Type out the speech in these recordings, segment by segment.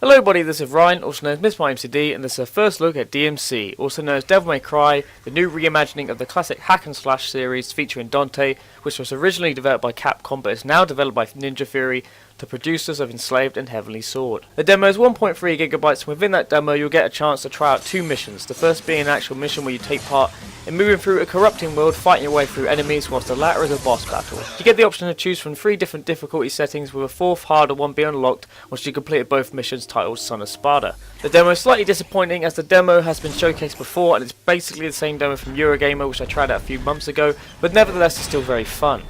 Hello everybody, this is Ryan, also known as MrMightyMcD, and this is our first look at DMC, also known as Devil May Cry, the new reimagining of the classic hack and slash series featuring Dante, which was originally developed by Capcom but is now developed by Ninja Theory, the producers of Enslaved and Heavenly Sword. The demo is 1.3 gigabytes, and within that demo you'll get a chance to try out two missions, the first being an actual mission where you take part in moving through a corrupting world, fighting your way through enemies, whilst the latter is a boss battle. You get the option to choose from 3 different difficulty settings, with a fourth harder one being unlocked once you completed both missions titled Son of Sparta. The demo is slightly disappointing as the demo has been showcased before and it's basically the same demo from Eurogamer, which I tried out a few months ago, but nevertheless it's still very fun.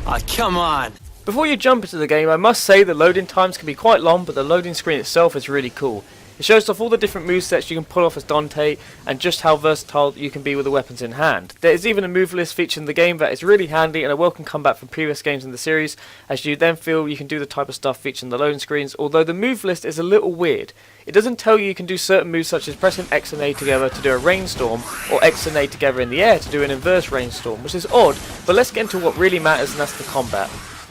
Ah, come on! Before you jump into the game, I must say the loading times can be quite long, but the loading screen itself is really cool. It shows off all the different movesets you can pull off as Dante and just how versatile you can be with the weapons in hand. There is even a move list feature in the game that is really handy and a welcome comeback from previous games in the series, as you then feel you can do the type of stuff featured in the loading screens, although the move list is a little weird. It doesn't tell you can do certain moves such as pressing X and A together to do a rainstorm, or X and A together in the air to do an inverse rainstorm, which is odd, but let's get into what really matters, and that's the combat.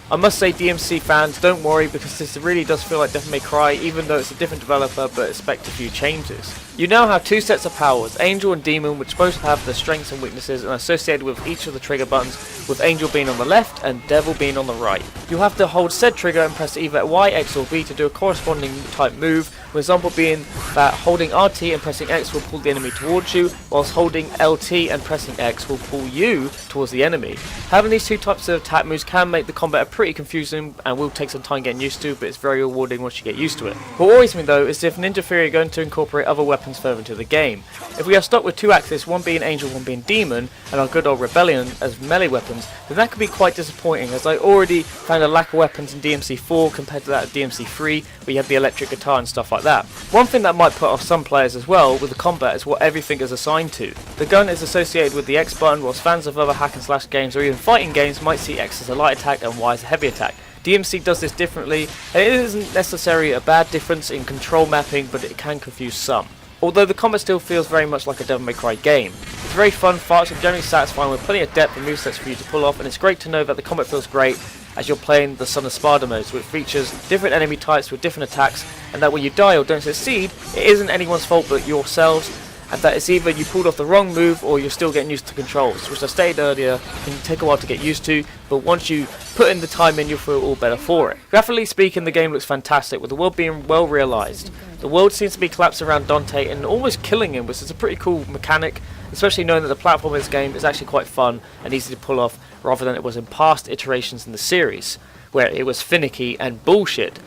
I must say, DMC fans, don't worry, because this really does feel like Devil May Cry, even though it's a different developer, but expect a few changes. You now have 2 sets of powers, Angel and Demon, which both have their strengths and weaknesses and are associated with each of the trigger buttons, with Angel being on the left and Devil being on the right. You'll have to hold said trigger and press either Y, X or B to do a corresponding type move, for example being that holding RT and pressing X will pull the enemy towards you, whilst holding LT and pressing X will pull you towards the enemy. Having these 2 types of attack moves can make the combat pretty confusing and will take some time getting used to, but it's very rewarding once you get used to it. What worries me though is if Ninja Theory are going to incorporate other weapons further into the game. If we are stuck with 2 axes, one being Angel, one being Demon, and our good old Rebellion as melee weapons, then that could be quite disappointing, as I already found a lack of weapons in DMC 4 compared to that of DMC 3, where you have the electric guitar and stuff like that. One thing that might put off some players as well with the combat is what everything is assigned to. The gun is associated with the X button, whilst fans of other hack and slash games or even fighting games might see X as a light attack and Y as a heavy attack. DMC does this differently, and it isn't necessarily a bad difference in control mapping, but it can confuse some. Although the combat still feels very much like a Devil May Cry game. It's very fun, fast and generally satisfying with plenty of depth and movesets for you to pull off, and it's great to know that the combat feels great as you're playing the Son of Sparta modes, which features different enemy types with different attacks, and that when you die or don't succeed, it isn't anyone's fault but yourselves, and that it's either you pulled off the wrong move or you're still getting used to controls, which I stated earlier can take a while to get used to, but once you put in the time in, you'll feel all better for it. Graphically speaking, the game looks fantastic, with the world being well realised. The world seems to be collapsed around Dante and almost killing him, which is a pretty cool mechanic, especially knowing that the platform in this game is actually quite fun and easy to pull off, rather than it was in past iterations in the series, where it was finicky and bullshit.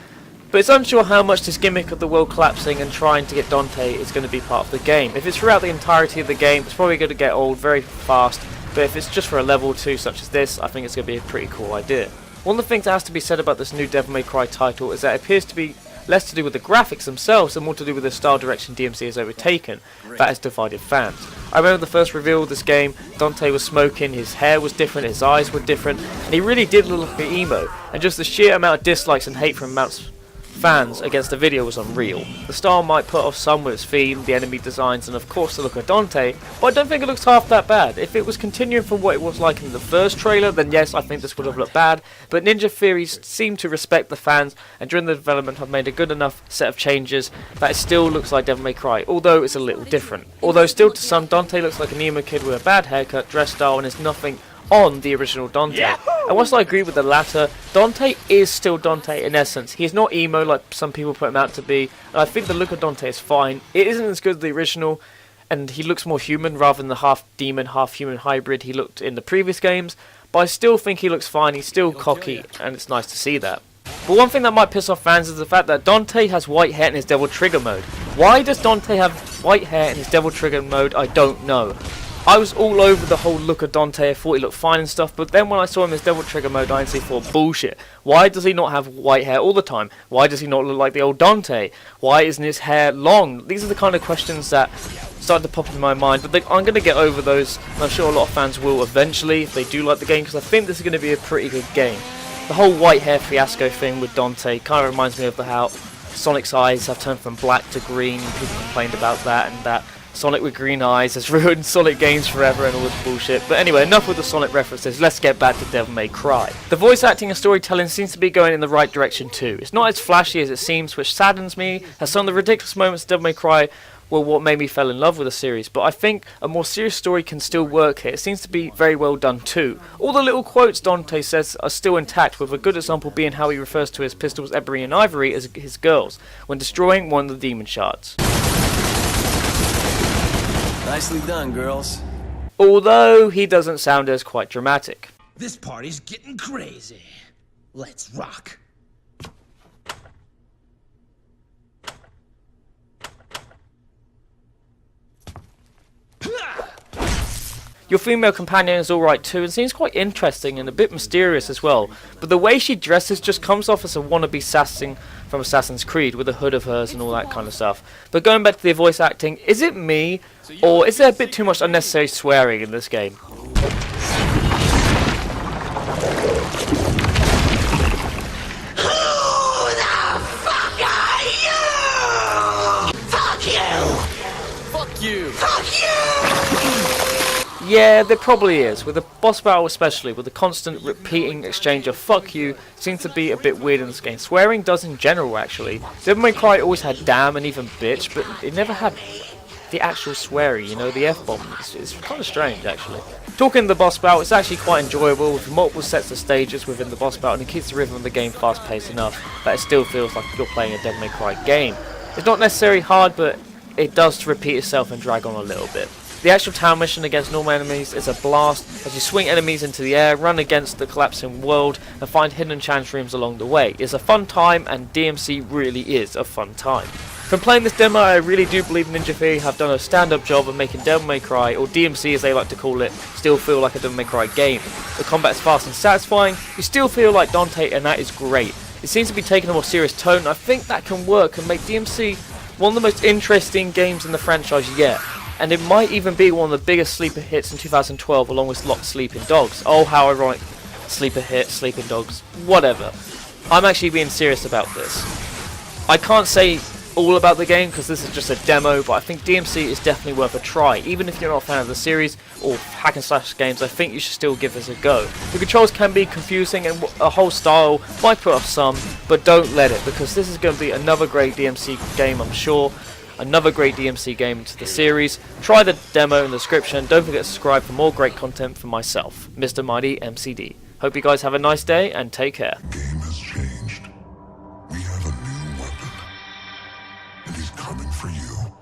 But it's unsure how much this gimmick of the world collapsing and trying to get Dante is going to be part of the game. If it's throughout the entirety of the game, it's probably going to get old very fast, but if it's just for a level or 2 such as this, I think it's going to be a pretty cool idea. One of the things that has to be said about this new Devil May Cry title is that it appears to be less to do with the graphics themselves and more to do with the style direction DMC has overtaken that has divided fans. I remember the first reveal of this game, Dante was smoking, his hair was different, his eyes were different, and he really did look like an emo, and just the sheer amount of dislikes and hate from fans against the video was unreal. The style might put off some with its theme, the enemy designs, and of course the look of Dante, but I don't think it looks half that bad. If it was continuing from what it was like in the first trailer, then yes, I think this would have looked bad, but Ninja Theory seem to respect the fans, and during the development have made a good enough set of changes that it still looks like Devil May Cry, although it's a little different. Although still to some, Dante looks like an emo kid with a bad haircut, dress style, and is nothing on the original Dante. And whilst I agree with the latter, Dante is still Dante in essence. He is not emo like some people put him out to be, and I think the look of Dante is fine. It isn't as good as the original, and he looks more human rather than the half demon, half human hybrid he looked in the previous games, but I still think he looks fine. He's still cocky, and it's nice to see that. But one thing that might piss off fans is the fact that Dante has white hair in his Devil Trigger mode. Why does Dante have white hair in his Devil Trigger mode? I don't know. I was all over the whole look of Dante, I thought he looked fine and stuff, but then when I saw him as Devil Trigger mode, I instantly thought, bullshit. Why does he not have white hair all the time? Why does he not look like the old Dante? Why isn't his hair long? These are the kind of questions that started to pop in my mind, but I'm going to get over those, and I'm sure a lot of fans will eventually, if they do like the game, because I think this is going to be a pretty good game. The whole white hair fiasco thing with Dante kind of reminds me of how Sonic's eyes have turned from black to green. People complained about that, and that Sonic with green eyes has ruined Sonic games forever and all this bullshit. But anyway, enough with the Sonic references, let's get back to Devil May Cry. The voice acting and storytelling seems to be going in the right direction too. It's not as flashy as it seems, which saddens me, as some of the ridiculous moments of Devil May Cry were what made me fall in love with the series, but I think a more serious story can still work here. It seems to be very well done too. All the little quotes Dante says are still intact, with a good example being how he refers to his pistols Ebony and Ivory as his girls, when destroying one of the demon shards. Nicely done, girls. Although he doesn't sound as quite dramatic. This party's getting crazy. Let's rock. Your female companion is alright too and seems quite interesting and a bit mysterious as well, but the way she dresses just comes off as a wannabe assassin from Assassin's Creed with a hood of hers and all that kind of stuff. But going back to the voice acting, is it me, or is there a bit too much unnecessary swearing in this game? Yeah, there probably is. With the boss battle especially, with the constant repeating exchange of fuck you, seems to be a bit weird in this game. Swearing does in general actually. Devil May Cry always had damn and even bitch, but it never had the actual sweary, you know, the F-bomb. It's kind of strange actually. Talking the boss battle, it's actually quite enjoyable with multiple sets of stages within the boss battle, and it keeps the rhythm of the game fast paced enough that it still feels like you're playing a Devil May Cry game. It's not necessarily hard, but it does repeat itself and drag on a little bit. The actual town mission against normal enemies is a blast as you swing enemies into the air, run against the collapsing world and find hidden challenge rooms along the way. It's a fun time, and DMC really is a fun time. From playing this demo, I really do believe Ninja Theory have done a stand-up job of making Devil May Cry, or DMC as they like to call it, still feel like a Devil May Cry game. The combat is fast and satisfying, you still feel like Dante, and that is great. It seems to be taking a more serious tone, and I think that can work and make DMC one of the most interesting games in the franchise yet. And it might even be one of the biggest sleeper hits in 2012 along with Locked Sleeping Dogs. Oh, how ironic. Sleeper hit, Sleeping Dogs, whatever. I'm actually being serious about this. I can't say all about the game because this is just a demo, but I think DMC is definitely worth a try. Even if you're not a fan of the series or hack and slash games, I think you should still give this a go. The controls can be confusing and a whole style might put off some, but don't let it, because this is going to be another great DMC game, I'm sure. Another great DMC game into the series. Try the demo in the description. Don't forget to subscribe for more great content from myself, MrMightyMcD. Hope you guys have a nice day and take care. The game has changed. We have a new weapon, and he's coming for you.